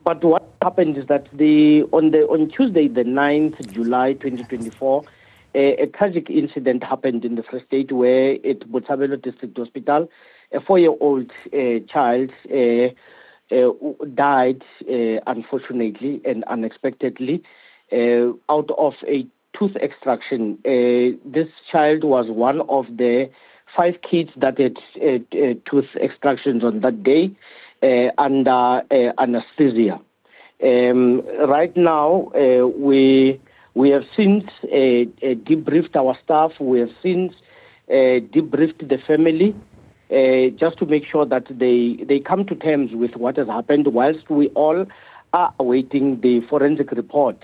But what happened is that on Tuesday, the 9th July 2024, a tragic incident happened in the Free State where at Botshabelo District Hospital, a 4-year-old child died, unfortunately and unexpectedly, out of a tooth extraction. This child was one of the 5 kids that had tooth extractions on that day under anesthesia. Right now, we have since debriefed our staff. We have since debriefed the family just to make sure that they come to terms with what has happened, whilst we all are awaiting the forensic report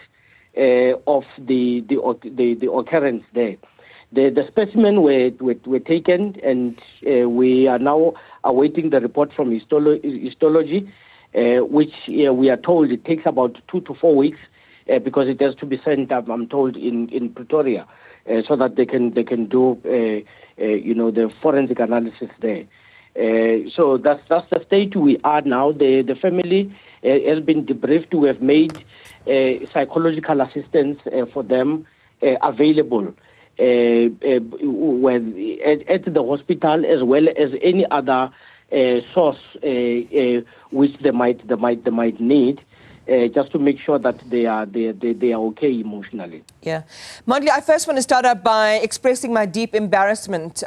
of the occurrence there. The specimen were taken, and we are now awaiting the report from histology, which we are told it takes about 2 to 4 weeks because it has to be sent up, I'm told, in Pretoria, so that they can do the forensic analysis there. So that's the state we are now. The family has been debriefed. We have made psychological assistance for them available at the hospital, as well as any other source which they might need, just to make sure that they are okay emotionally. Yeah, Mondli, I first want to start out by expressing my deep embarrassment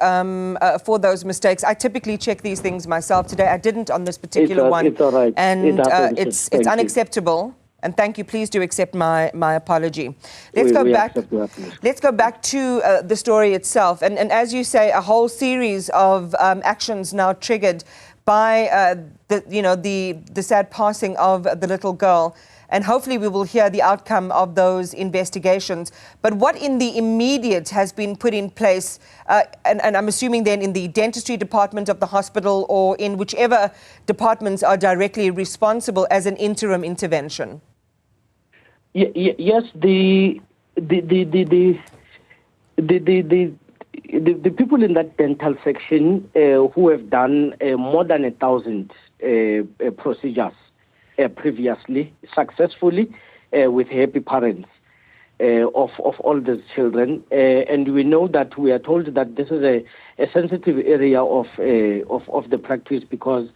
for those mistakes. I typically check these things myself. Today I didn't on this particular one. It's all right. And it's unacceptable. And thank you. Please do accept my apology. Let's go back to the story itself. And as you say, a whole series of actions now triggered by the sad passing of the little girl. And hopefully we will hear the outcome of those investigations. But what in the immediate has been put in place, and I'm assuming then in the dentistry department of the hospital or in whichever departments are directly responsible as an interim intervention? Yes, the people in that dental section who have done more than 1,000 procedures previously, successfully, with happy parents of all these children. And we know that we are told that this is a sensitive area of the practice, because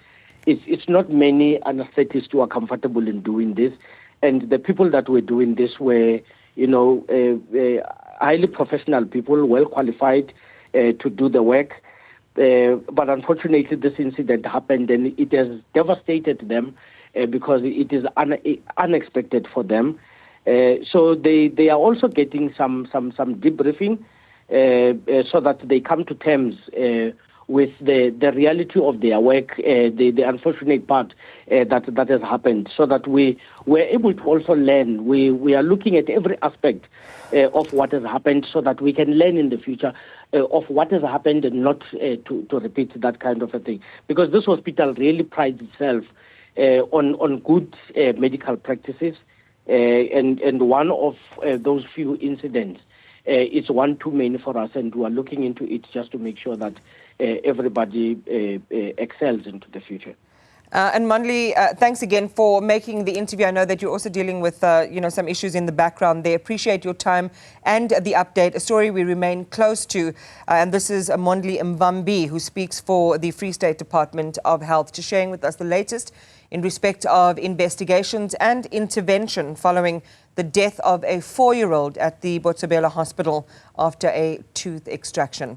it's not many anesthetists who are comfortable in doing this. And the people that were doing this were, highly professional people, well qualified to do the work. But unfortunately, this incident happened, and it has devastated them because it is unexpected for them. So they are also getting some debriefing so that they come to terms with the reality of their work, the unfortunate part that has happened, so that we were able to also learn. We are looking at every aspect of what has happened, so that we can learn in the future of what has happened, and not to repeat that kind of a thing. Because this hospital really prides itself on good medical practices, and one of those few incidents is one too many for us, and we are looking into it just to make sure that everybody excels into the future. And Mondli, thanks again for making the interview. I know that you're also dealing with some issues in the background. They appreciate your time and the update, a story we remain close to. And this is Mondli Mvambi, who speaks for the Free State Department of Health, to sharing with us the latest in respect of investigations and intervention following the death of a 4-year-old at the Botshabelo Hospital after a tooth extraction.